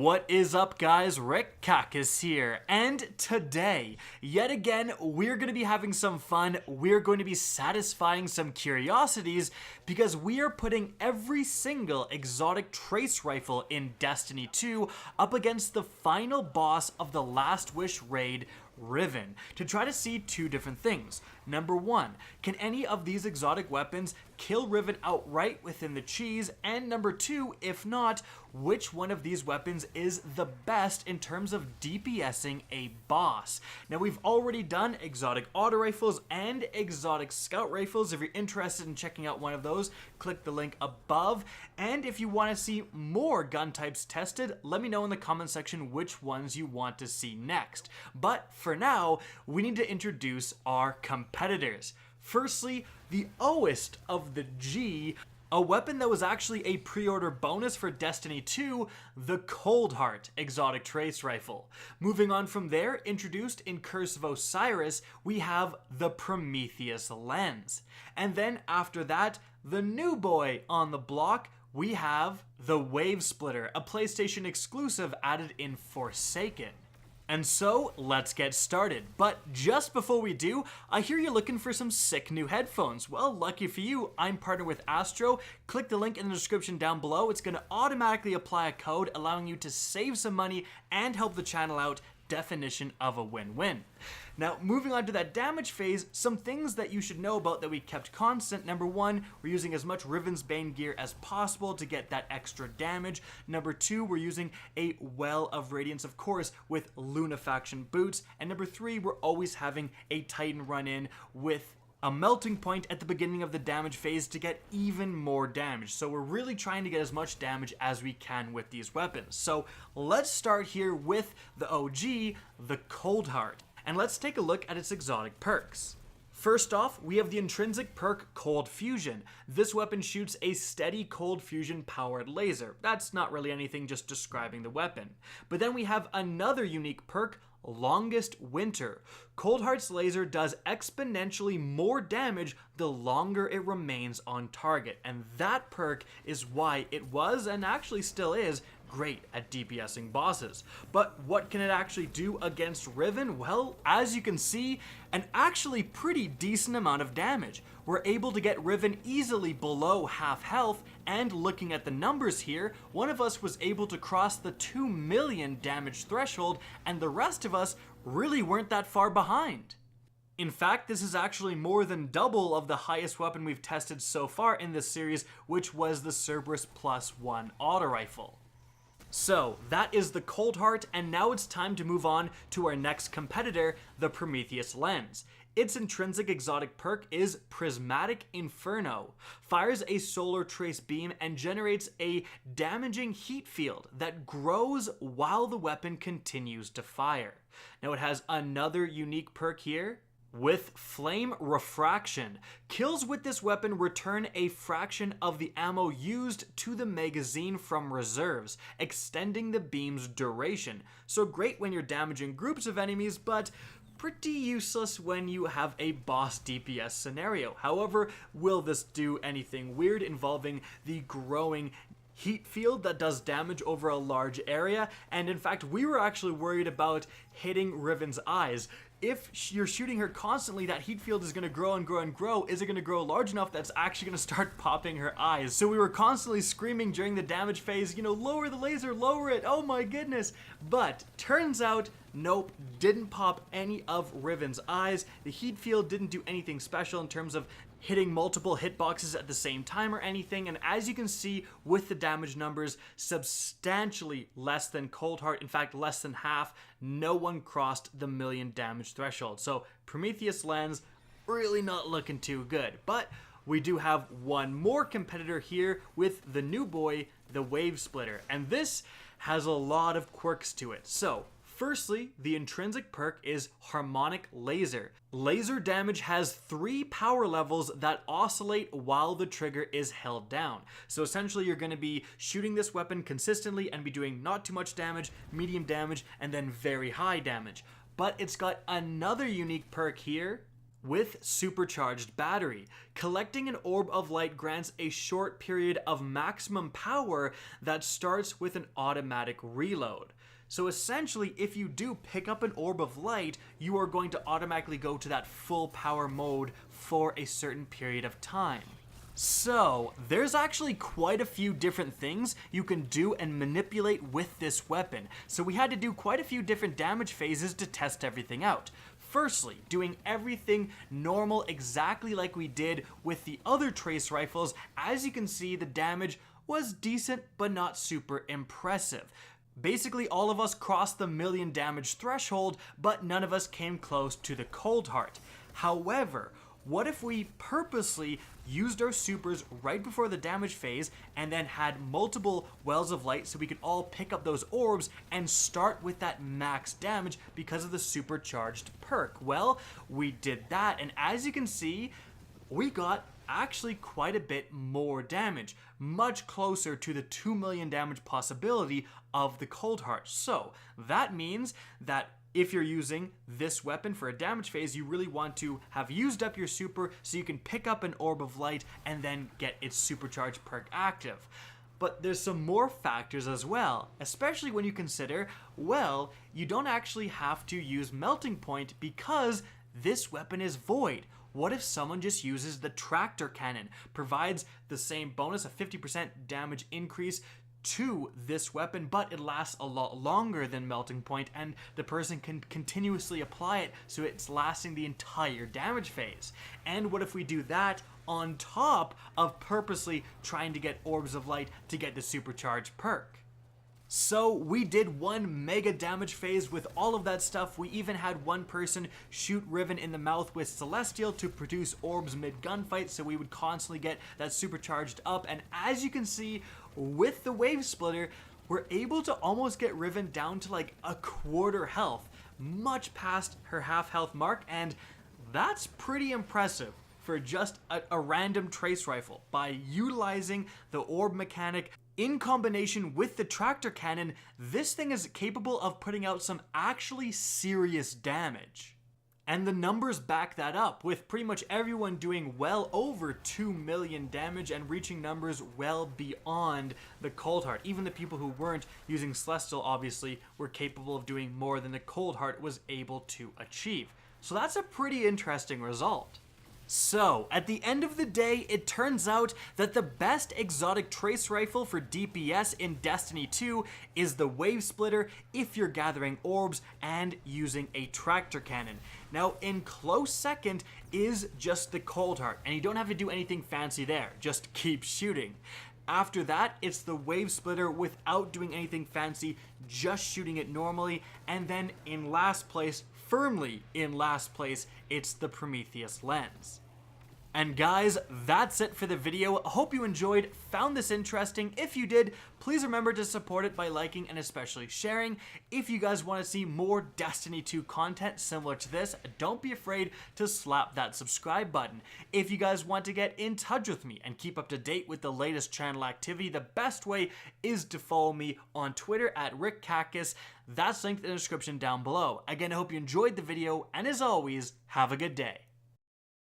What is up, guys? Rick Kakas here, and today, yet again, we're going to be having some fun. We're going to be satisfying some curiosities because we are putting every single exotic trace rifle in Destiny 2 up against the final boss of the Last Wish raid, Riven, to try to see two different things. Number one, can any of these exotic weapons kill Riven outright within the cheese? And number two, if not, which one of these weapons is the best in terms of DPSing a boss? Now, we've already done exotic auto rifles and exotic scout rifles. If you're interested in checking out one of those, click the link above. And if you want to see more gun types tested, let me know in the comment section which ones you want to see next. But for now, we need to introduce our competitors. Firstly, the Oest of the G, a weapon that was actually a pre-order bonus for Destiny 2, the Coldheart exotic trace rifle. Moving on from there, introduced in Curse of Osiris, we have the Prometheus Lens. And then after that, the new boy on the block, we have the Wavesplitter, a PlayStation exclusive added in Forsaken. And so, let's get started. But just before we do, I hear you're looking for some sick new headphones. Well, lucky for you, I'm partnered with ASTRO. Click the link in the description down below. It's going to automatically apply a code allowing you to save some money and help the channel out. Definition of a win-win. Now, moving on to that damage phase, some things that you should know about that we kept constant. Number one, we're using as much Riven's Bane gear as possible to get that extra damage. Number two, we're using a Well of Radiance, of course, with Lunafaction boots. And number three, we're always having a Titan run-in with a melting point at the beginning of the damage phase to get even more damage. So we're really trying to get as much damage as we can with these weapons. So let's start here with the OG, the Coldheart. And let's take a look at its exotic perks. First off, we have the intrinsic perk Cold Fusion. This weapon shoots a steady cold fusion powered laser. That's not really anything, just describing the weapon. But then we have another unique perk, Longest Winter. Coldheart's laser does exponentially more damage the longer it remains on target, and that perk is why it was, and actually still is, great at DPSing bosses. But what can it actually do against Riven? Well, as you can see, an actually pretty decent amount of damage. We're able to get Riven easily below half health, and looking at the numbers here, one of us was able to cross the 2 million damage threshold, and the rest of us really weren't that far behind. In fact, this is actually more than double of the highest weapon we've tested so far in this series, which was the Cerberus +1 auto rifle. So, that is the Coldheart, and now it's time to move on to our next competitor, the Prometheus Lens. Its intrinsic exotic perk is Prismatic Inferno. Fires a solar trace beam and generates a damaging heat field that grows while the weapon continues to fire. Now, it has another unique perk here with Flame Refraction. Kills with this weapon return a fraction of the ammo used to the magazine from reserves, extending the beam's duration. So great when you're damaging groups of enemies, but pretty useless when you have a boss DPS scenario. However, will this do anything weird involving the growing heat field that does damage over a large area? And in fact, we were actually worried about hitting Riven's eyes. If you're shooting her constantly, that heat field is going to grow and grow and grow. Is it going to grow large enough that's actually going to start popping her eyes? So we were constantly screaming during the damage phase, you know, lower the laser, lower it, oh my goodness. But turns out, nope, didn't pop any of Riven's eyes. The heat field didn't do anything special in terms of hitting multiple hitboxes at the same time or anything, and as you can see with the damage numbers, substantially less than Coldheart, in fact less than half. No one crossed the 1 million damage threshold. So Prometheus Lens really not looking too good. But we do have one more competitor here with the new boy, the Wavesplitter, and this has a lot of quirks to it. So firstly, the intrinsic perk is Harmonic Laser. Laser damage has 3 power levels that oscillate while the trigger is held down. So essentially you're going to be shooting this weapon consistently and be doing not too much damage, medium damage, and then very high damage. But it's got another unique perk here with supercharged battery. Collecting an orb of light grants a short period of maximum power that starts with an automatic reload. So essentially, if you do pick up an orb of light, you are going to automatically go to that full power mode for a certain period of time. So, there's actually quite a few different things you can do and manipulate with this weapon. So we had to do quite a few different damage phases to test everything out. Firstly, doing everything normal exactly like we did with the other trace rifles. As you can see, the damage was decent but not super impressive. Basically, all of us crossed the 1,000,000 damage threshold, but none of us came close to the Coldheart. However, what if we purposely used our supers right before the damage phase and then had multiple wells of light so we could all pick up those orbs and start with that max damage because of the supercharged perk? Well, we did that, and as you can see, we got actually quite a bit more damage, much closer to the 2,000,000 damage possibility of the Coldheart. So that means that if you're using this weapon for a damage phase, you really want to have used up your super so you can pick up an orb of light and then get its supercharged perk active. But there's some more factors as well, especially when you consider, well, you don't actually have to use Melting Point because this weapon is void. What if someone just uses the tractor cannon, provides the same bonus, a 50% damage increase to this weapon, but it lasts a lot longer than Melting Point, and the person can continuously apply it so it's lasting the entire damage phase? And what if we do that on top of purposely trying to get orbs of light to get the supercharged perk? So we did one mega damage phase with all of that stuff. We even had one person shoot Riven in the mouth with Celestial to produce orbs mid gunfight, so we would constantly get that supercharged up. And as you can see, with the Wavesplitter, we're able to almost get Riven down to like a quarter health, much past her half health mark, and that's pretty impressive for just a random trace rifle. By utilizing the orb mechanic in combination with the tractor cannon, this thing is capable of putting out some actually serious damage. And the numbers back that up, with pretty much everyone doing well over 2,000,000 damage and reaching numbers well beyond the Coldheart. Even the people who weren't using Celestial, obviously, were capable of doing more than the Coldheart was able to achieve. So that's a pretty interesting result. So, at the end of the day, it turns out that the best exotic trace rifle for DPS in Destiny 2 is the Wavesplitter if you're gathering orbs and using a tractor cannon. Now, in close second is just the Coldheart, and you don't have to do anything fancy there, just keep shooting. After that, it's the Wavesplitter without doing anything fancy, just shooting it normally, and then in last place, firmly in last place, it's the Prometheus Lens. And guys, that's it for the video. Hope you enjoyed, found this interesting. If you did, please remember to support it by liking and especially sharing. If you guys want to see more Destiny 2 content similar to this, don't be afraid to slap that subscribe button. If you guys want to get in touch with me and keep up to date with the latest channel activity, the best way is to follow me on Twitter at RickCactus. That's linked in the description down below. Again, I hope you enjoyed the video, and as always, have a good day.